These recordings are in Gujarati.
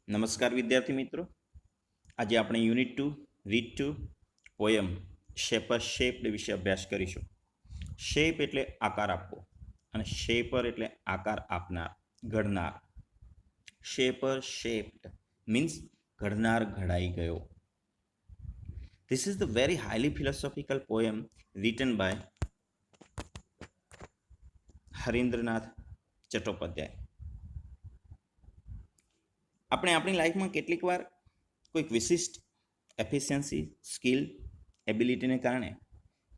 નમસ્કાર વિદ્યાર્થી મિત્રો. આજે આપણે unit 2 read 2 poem shaper shaped વિશે અભ્યાસ કરીશું. શેપ એટલે આકાર આપવો અને શેપર એટલે આકાર આપનાર, ઘડનાર. શેપર શેપ્ડ મીન્સ ઘડનાર, ઘડાઈ ગયો. This is the very highly philosophical poem written by હરીન્દ્રનાથ Chattopadhyay. આપણે આપણી લાઈફમાં કેટલીક વાર કોઈક વિશિષ્ટ એફિશિયન્સી, સ્કિલ, એબિલિટીને કારણે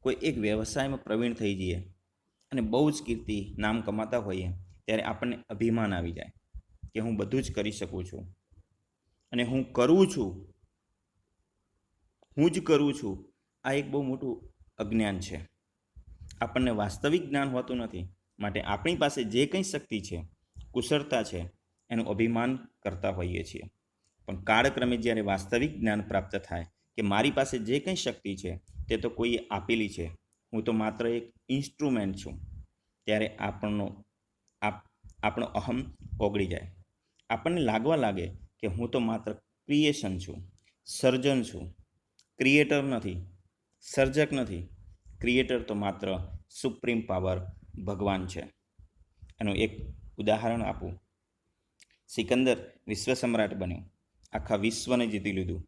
કોઈ એક વ્યવસાયમાં પ્રવીણ થઈ જઈએ અને બહુ જ કીર્તિ, નામ કમાતા હોઈએ ત્યારે આપણને અભિમાન આવી જાય કે હું બધું જ કરી શકું છું અને હું કરું છું, હું જ કરું છું. આ એક બહુ મોટું અજ્ઞાન છે. આપણને વાસ્તવિક જ્ઞાન હોતું નથી. માટે આપણી પાસે જે કંઈ શક્તિ છે, કુશળતા છે, એનું અભિમાન કરતા હોઈએ છીએ. પણ કાળક્રમે જ્યારે વાસ્તવિક જ્ઞાન પ્રાપ્ત થાય કે મારી પાસે જે કંઈ શક્તિ છે તે તો કોઈએ આપેલી છે, હું તો માત્ર એક ઇન્સ્ટ્રુમેન્ટ છું, ત્યારે આપણો અહમ ઓગળી જાય. આપણને લાગવા લાગે કે હું તો માત્ર ક્રિએશન છું, સર્જન છું, ક્રિએટર નથી, સર્જક નથી. ક્રિએટર તો માત્ર સુપ્રીમ પાવર ભગવાન છે. એનું એક ઉદાહરણ આપું. સિકંદર વિશ્વ સમ્રાટ બન્યો, આખા વિશ્વને જીતી લીધું.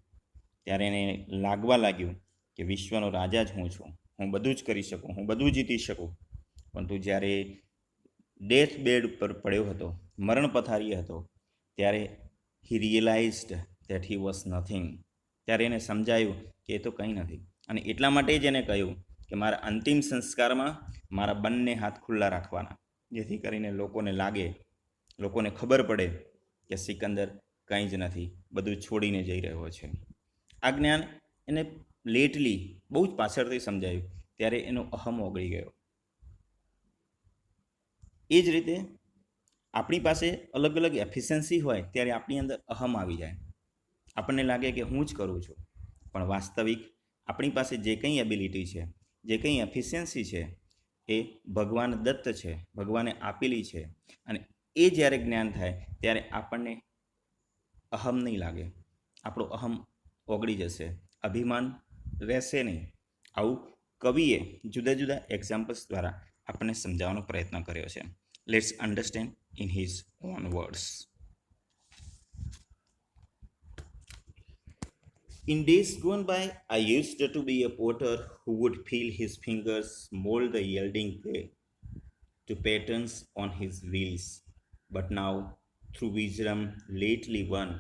ત્યારે એને લાગવા લાગ્યું કે વિશ્વનો રાજા જ હું છું, હું બધું જ કરી શકું, હું બધું જીતી શકું. પરંતુ જ્યારે ડેથ બેડ ઉપર પડ્યો હતો, મરણ પથારીએ હતો, ત્યારે he realized that he was nothing. ત્યારે એને સમજાયું કે એ તો કંઈ નથી. અને એટલા માટે જ એને કહ્યું કે મારા અંતિમ સંસ્કારમાં મારા બંને હાથ ખુલ્લા રાખવાના, જેથી કરીને લોકોને લાગે, લોકોને ખબર પડે કે સિકંદર કંઈ જ નથી, બધું છોડીને જઈ રહ્યો છે. આ જ્ઞાન એને લેટલી, બહુ જ પાછળથી સમજાયું, ત્યારે એનો અહમ ઓગળી ગયો. એ જ રીતે આપણી પાસે અલગ અલગ એફિશિયન્સી હોય ત્યારે આપણી અંદર અહમ આવી જાય. આપણને લાગે કે હું જ કરું છું. પણ વાસ્તવિક આપણી પાસે જે કંઈ એબિલિટી છે, જે કંઈ એફિશિયન્સી છે, એ ભગવાન દત્ત છે, ભગવાને આપેલી છે. અને એ જ્યારે જ્ઞાન થાય ત્યારે આપણને અહમ નહીં લાગે, આપણો અહમ ઓગળી જશે, અભિમાન રહેશે નહીં. આવું કવિએ જુદા જુદા એક્ઝામ્પલ્સ દ્વારા આપણને સમજાવવાનો પ્રયત્ન કર્યો છે. Let's understand in his own words. In days gone by, I used to be a potter who would feel his fingers mold the yielding clay to patterns on his wheels. But now, through wisdom lately won,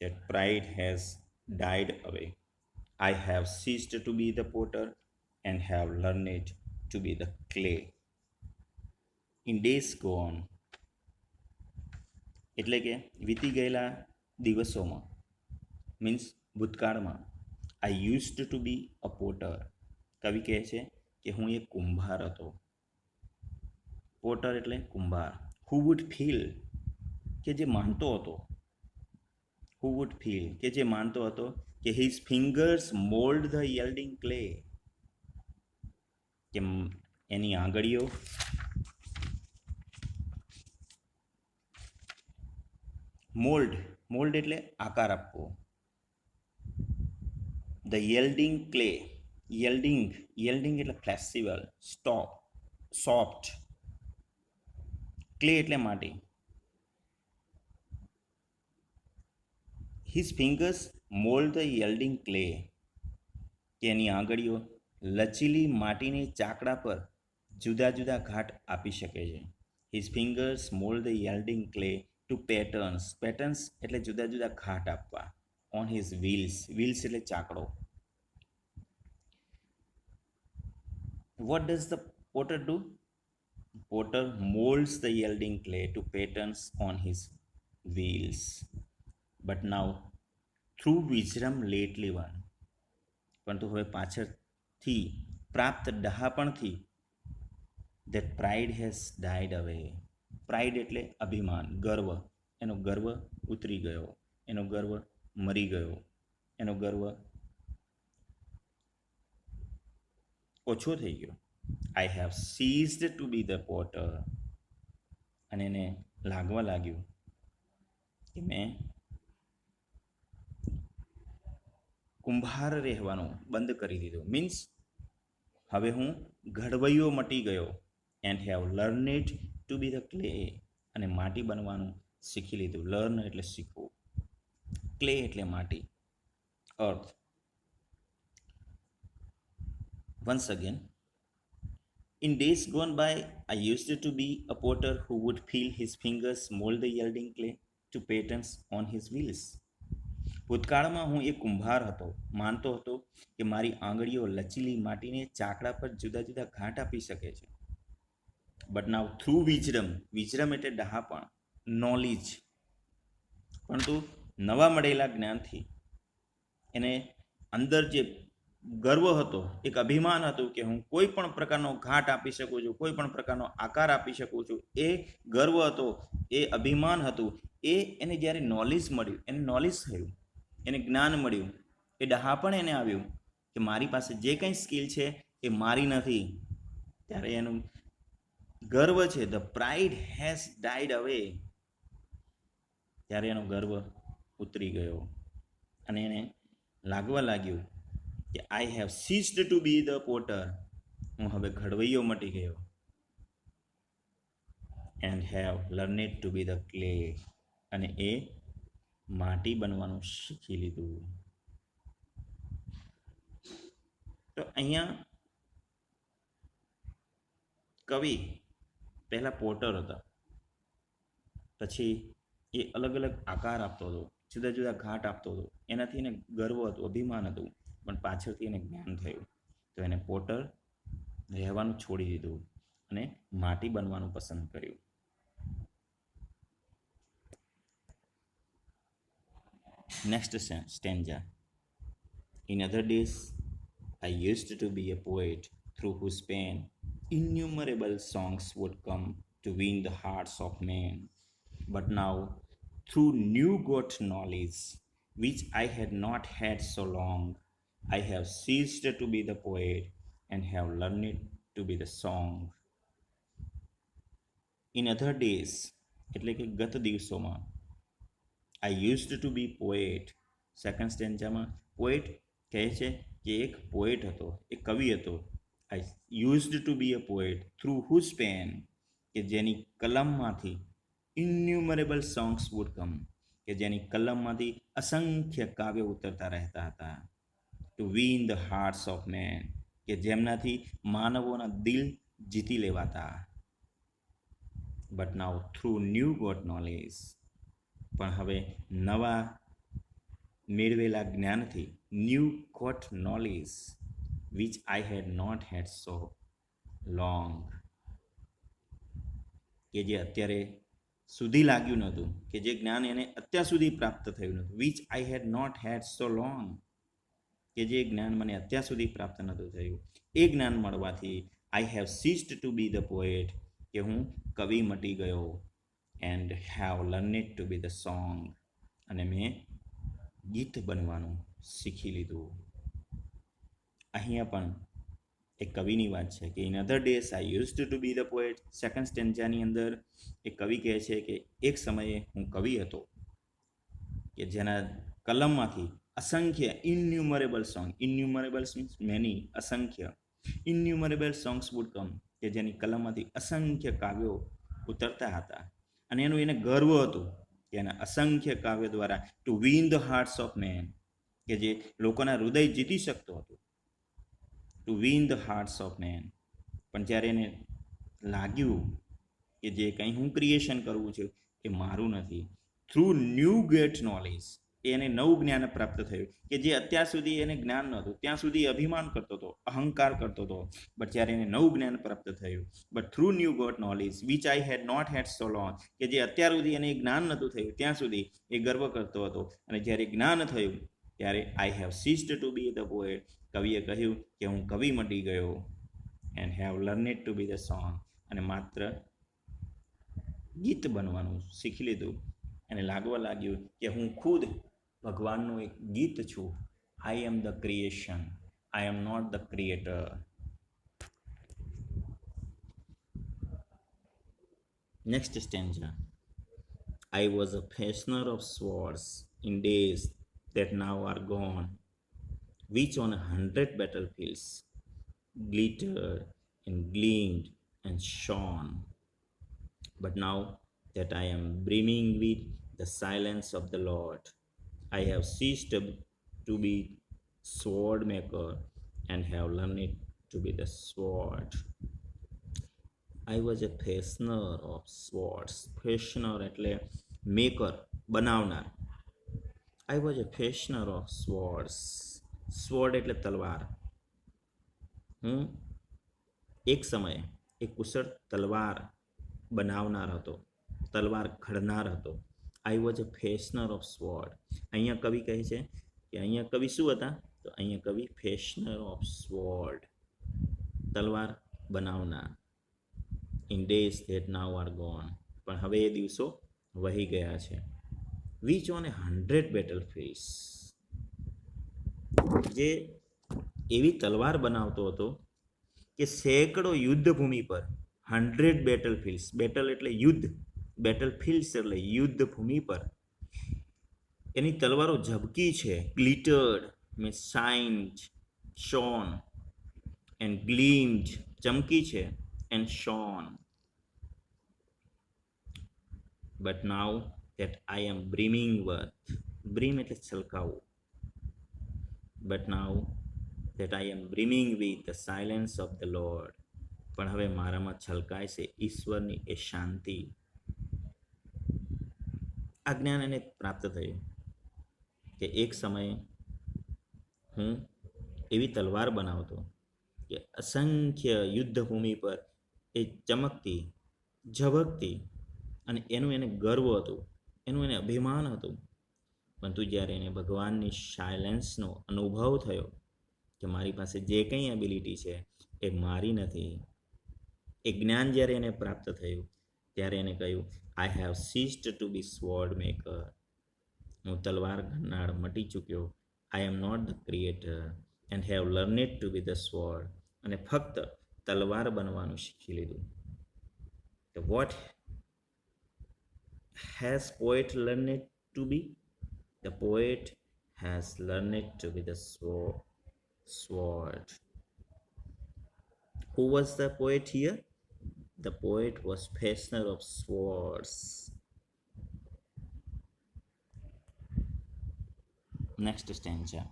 that pride has died away. I have ceased to be the potter and have learned to be the clay. In days gone એટલે કે વીતી ગયેલા દિવસોમાં, મીન્સ ભૂતકાળમાં. I used to be a potter, કવિ કહે છે કે હું એક કુંભાર હતો. પોટર એટલે કુંભાર. હુ વુડ ફીલ, કે જે માનતો હતો, હુ વુડ ફીલ કે જે માનતો હતો કે his fingers mould the yielding clay, કે એની આંગળીઓ મોલ્ડ, મોલ્ડ એટલે આકાર આપવો. ધ યલ્ડિંગ ક્લે, યલ્ડિંગ, યલ્ડિંગ એટલે ફ્લેક્સિબલ, સોફ્ટ. ક્લે એટલે માટી. His fingers mould the yielding clay, કે એની આંગળીઓ લચીલી માટીની ચાકડા પર જુદા જુદા ઘાટ આપી શકે છે. His fingers mould the yielding clay to patterns, patterns એટલે જુદા જુદા ઘાટ આપવા. ઓન હિઝ વ્હીલ્સ, વ્હીલ્સ એટલે ચાકડો. What does the potter do? Potter moulds the yielding clay to patterns on his wheels. But now, through wisdom lately won, પરંતુ હવે પાછળથી પ્રાપ્ત ડહાપણથી, that pride has died away. Pride એટલે અભિમાન, ગર્વ. એનો ગર્વ ઉતરી ગયો, એનો ગર્વ મરી ગયો, એનો ગર્વ ઓછો થઈ ગયો. I have ceased to be the potter, અને એને લાગવા લાગ્યું કે મેં કુંભાર રહેવાનું બંધ કરી દીધું. મીન્સ હવે હું ઘડવૈયો મટી ગયો. And have learned to be the clay, અને માટી બનવાનું શીખી લીધું. લર્ન એટલે શીખવું, ક્લે એટલે માટી, earth. Once again, in days gone by, I used to be a potter who would feel his fingers mold the yielding clay to patterns on his wheels. ભૂતકાળમાં હું એક કુંભાર હતો. માનતો હતો કે મારી આંગળીઓ લચીલી માટીને ચાકડા પર જુદા જુદા ઘાટ આપી શકે છે. But now through wisdom, wisdom એટલે ડહાપણ, નોલેજ, પરંતુ નવા મળેલા જ્ઞાનથી એને અંદર જે ગર્વ હતો, એક અભિમાન હતું કે હું કોઈ પણ પ્રકારનો ઘાટ આપી શકું છું, કોઈ પણ પ્રકારનો આકાર આપી શકું છું, એ ગર્વ હતો, એ અભિમાન હતું, એને જ્યારે નોલેજ મળ્યું, એને નોલેજ થયું, એને જ્ઞાન મળ્યું, એ ડહાપણ એને આવ્યું કે મારી પાસે જે કંઈ સ્કિલ છે એ મારી નથી, ત્યારે એનું ગર્વ છે, ધ પ્રાઇડ હેઝ ડાઈડ અવે, ત્યારે એનો ગર્વ ઉતરી ગયો અને એને લાગવા લાગ્યું કે I have ceased to be the potter, હું હવે ઘડવૈયો મટી ગયો. And have learned to be the clay, અને એ માટી બનવાનું શીખી લીધું. તો અહીંયા કવિ પહેલા પોટર હતા, પછી એ અલગ અલગ આકાર આપતો હતો, જુદા જુદા ઘાટ આપતો હતો, એનાથી એને ગર્વ હતું, અભિમાન હતું, પણ પાછળથી એને જ્ઞાન થયું તો એને પોટર રહેવાનું છોડી દીધું અને માટી બનવાનું પસંદ કર્યું. Next stanza. In other days, I used to be a poet through whose pen innumerable songs would come to win the hearts of men. But now, through new got knowledge, which I had not had so long, I have ceased to be the poet and have learned to be the song. In other days, એટલે કે ગત દિવસોમાં, I used to be poet. Second સ્ટેન્જામાં પોએટ કહે છે કે એક પોએટ હતો, એક કવિ હતો. I used to be a poet through whose pen, કે જેની કલમમાંથી ઇન્યુમરેબલ સોંગ્સ વુડ કમ, કે જેની કલમમાંથી અસંખ્ય કાવ્યો ઉતરતા રહેતા હતા. To win the hearts of men, કે જેમનાથી માનવોના દિલ જીતી લેવાતા. But now through new got knowledge, પણ હવે નવા મેળવેલા જ્ઞાનથી, new got knowledge which I had not had so long, કે જે અત્યારે સુધી લાગ્યું નહોતું, કે જે જ્ઞાન એને અત્યાર સુધી પ્રાપ્ત થયું નહોતું. Which I had not had so long, કે જે જ્ઞાન મને અત્યાર સુધી પ્રાપ્ત નહોતું થયું, એ જ્ઞાન મળવાથી I have ceased to be the poet, કે હું કવિ મટી ગયો. And have learned to be the song, અને મેં ગીત બનવાનું શીખી લીધું. અહીંયા પણ એક કવિની વાત છે કે in other days I use to be the poet. Second સ્ટેન્જાની અંદર એક કવિ કહે છે કે એક સમયે હું કવિ હતો કે જેના કલમમાંથી અસંખ્ય ઇન્યુમરેબલ સોંગ, ઇન્યુમરેબલ્સ મીન્સ મેની, અસંખ્ય, ઇન્યુમરેબલ સોંગ્સ વુડ કમ, કે જેની કલમમાંથી અસંખ્ય કાવ્યો ઉતરતા હતા. અને એનું એને ગર્વ હતું કે એના અસંખ્ય કાવ્યો દ્વારા to win the hearts of men, કે જે લોકોના હૃદય જીતી શકતો હતો. To win the hearts of men. પણ જ્યારે એને લાગ્યું કે જે કંઈ હું ક્રિએશન કરવું છું એ મારું નથી, થ્રુ ન્યૂ ગેટ નોલેજ, એને નવું જ્ઞાન પ્રાપ્ત થયું કે જે અત્યાર સુધી એને જ્ઞાન નહોતું, ત્યાં સુધી અભિમાન કરતો હતો, અહંકાર કરતો હતો. બટ જ્યારે એને નવું જ્ઞાન પ્રાપ્ત થયું, but through new got knowledge which I had not had so long, કે જે અત્યાર સુધી એને જ્ઞાન નહોતું થયું, ત્યાં સુધી એ ગર્વ કરતો હતો. અને જ્યારે જ્ઞાન થયું ત્યારે I have ceased to be the poet, કવિએ કહ્યું કે હું કવિ મટી ગયો. And have learned to be the song, અને માત્ર ગીત બનવાનું શીખી લીધું. અને લાગવા લાગ્યું કે હું ખુદ ભગવાનનું એક ગીત છું. I am the creation, I am not the creator. Next stanza. I was a fashioner of swords in days that now are gone. which on 100 battlefields glittered and gleamed and shone. But now that I am brimming with the silence of the Lord, I have ceased to be sword maker and have learned to be the sword. I was a fashioner of swords. Fashioner એટલે મેકર, બનાવનાર. I was a fashioner of swords. Sword એટલે તલવાર. હું એક સમયે એક કુશળ તલવાર બનાવનાર હતો, તલવાર ઘડનાર હતો. I was a fashioner of sword. અહીંયા કવિ કહે છે કે અહીંયા કવિ શું હતા? તો અહીંયા કવિ ફેશનર ઓફ સ્વોર્ડ, તલવાર બનાવનાર. In days that now are gone, પણ હવે એ દિવસો વહી ગયા છે. વિચ ઓન એ 100 બેટલફિલ્ડ્સ, જે એવી તલવાર બનાવતો હતો કે સેંકડો યુદ્ધભૂમિ પર, 100 બેટલફિલ્ડ્સ, બેટલ એટલે યુદ્ધ, બેટલફિલ્ડ્સ એટલે યુદ્ધભૂમિ પર એની તલવારો ઝબકી છે. ગ્લિટર્ડ મીન્સ શાઇન્ડ, શોન, એન્ડ ગ્લીમ્ડ ચમકી છે, and shown. But now that I am brimming with, brim એટલે છલકાવું. But now that I am brimming with the silence of the Lord, પણ હવે મારામાં છલકાય છે ઈશ્વરની એ શાંતિ. આ જ્ઞાન એને પ્રાપ્ત થયું કે એક સમયે હું એવી તલવાર બનાવતો કે અસંખ્ય યુદ્ધભૂમિ પર એ ચમકતી, ઝબકતી, અને એનું એને ગર્વ હતું, એનું એને અભિમાન હતું. પરંતુ જ્યારે એને ભગવાનની સાયલેન્સનો અનુભવ થયો કે મારી પાસે જે કંઈ એબિલિટી છે એ મારી નથી, એ જ્ઞાન જ્યારે એને પ્રાપ્ત થયું ત્યારે એને કહ્યું, I have ceased to be sword maker. હું તલવાર ઘડનાર મટી ચૂક્યો. I am not the creator and have learned to be the sword. અને ફક્ત તલવાર બનવાનું શીખી લીધું. તો what has poet learned to be? The poet has learned to be the sword. Who was the poet here? The poet was fashioner of swords. Next stanza.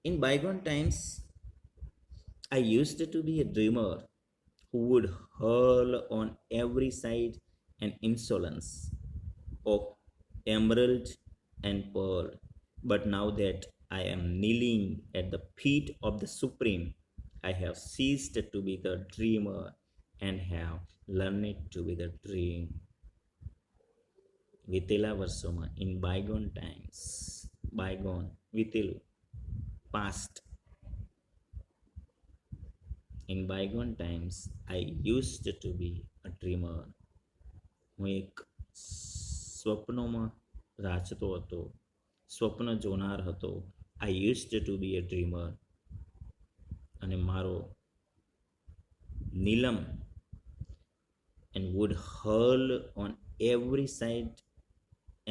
In bygone times, I used to be a dreamer who would hurl on every side an insolence of emerald and pearl. But now that I am kneeling at the feet of the Supreme, I have ceased to be the dreamer and have learned to be the dream. વિતેલા વર્ષોમાં, in bygone times, bygone વિતેલું, past. In bygone times, I used to be a dreamer. હું એક સ્વપ્નોમાં રાચતો હતો, સ્વપ્ન જોનાર હતો. I used to be a dreamer. અને મારો નીલમ and would hurl on every side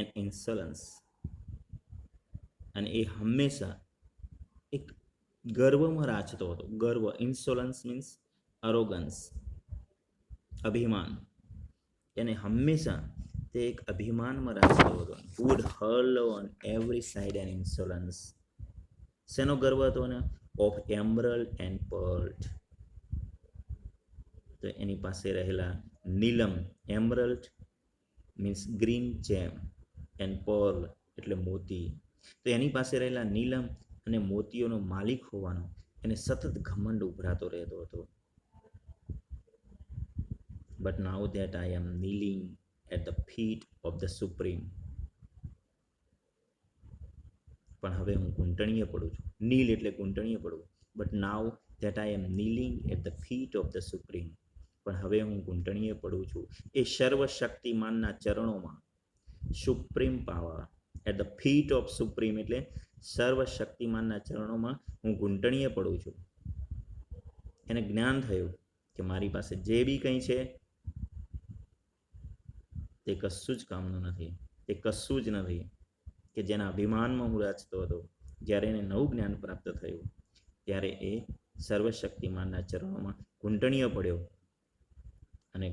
an insolence. અને એ હંમેશા એક ગર્વમાં રાચતો હતો. ગર્વ, ઇન્સોલન્સ મીન્સ અરોગન્સ, અભિમાન. એને હંમેશા તે એક અભિમાનમાં રાખતો હતો. Would hurl on every side and insolence. શેનો ગર્વ હતો ને? Of emerald and pearled. તો એની પાસે રહેલા નીલમ, emerald means green gem, and pearl એટલે મોતી. તો એની પાસે રહેલા નીલમ અને મોતીઓનો માલિક હોવાનો એને સતત ઘમંડ ઉભરાતો રહેતો હતો. But now that I am kneeling at the feet of the Supreme, પણ હવે હું ઘૂંટણીએ પડું છું. નીલ એટલે ઘૂંટણીએ પડવું. But now that I am kneeling at the feet of the supreme, પણ હવે હું ઘૂંટણીએ પડું છું એ સર્વશક્તિમાનના ચરણોમાં. Supreme power, at the feet of supreme એટલે સર્વશક્તિમાનના ચરણોમાં હું ઘૂંટણીએ પડું છું. એને જ્ઞાન થયું કે મારી પાસે જે બી કંઈ છે તે કશું જ કામનું નથી, તે કશું જ નથી કે જેના અભિમાનમાં હું રાચતો હતો. જ્યારે એને નવું જ્ઞાન પ્રાપ્ત થયું ત્યારે એ સર્વશક્તિમાનના ચરણોમાં ઘૂંટણીઓ પડ્યો અને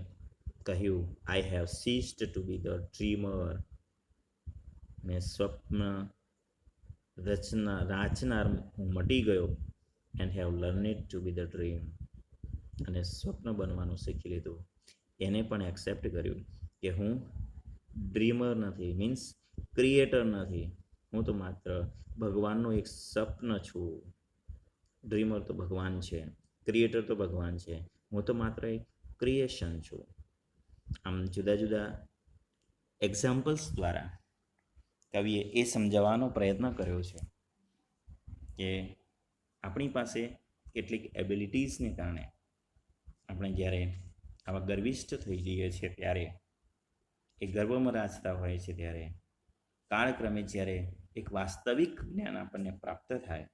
કહ્યું, I have ceased to be the dreamer. મેં સ્વપ્ન રાચનાર હું મટી ગયો and have learned to be the dream. અને સ્વપ્ન બનવાનું શીખી લીધું. એને પણ એક્સેપ્ટ કર્યું કે હું ડ્રીમર નથી, મીન્સ ક્રિએટર નથી, હું તો માત્ર ભગવાનનું એક સ્વપ્ન છું. ડ્રીમર તો ભગવાન છે, ક્રિએટર તો ભગવાન છે, હું તો માત્ર એક ક્રિએશન છું. આમ જુદા જુદા એક્ઝામ્પલ્સ દ્વારા કવિએ એ સમજાવવાનો પ્રયત્ન કર્યો છે કે આપણી પાસે કેટલીક એબિલિટીઝને કારણે આપણે જ્યારે આવા ગર્વિષ્ઠ થઈ જઈએ છીએ ત્યારે એ ગર્વમાં રાચતા હોય છે ત્યારે કાળક્રમે જ્યારે એક વાસ્તવિક જ્ઞાન આપણને પ્રાપ્ત થાય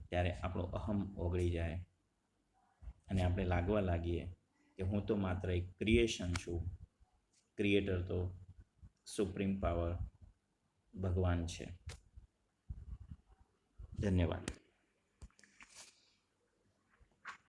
ત્યારે આપણો અહમ ઓગળી જાય અને આપણે લાગવા લાગીએ કે હું તો માત્ર એક ક્રિએશન છું, ક્રિએટર તો સુપ્રીમ પાવર ભગવાન છે. ધન્યવાદ.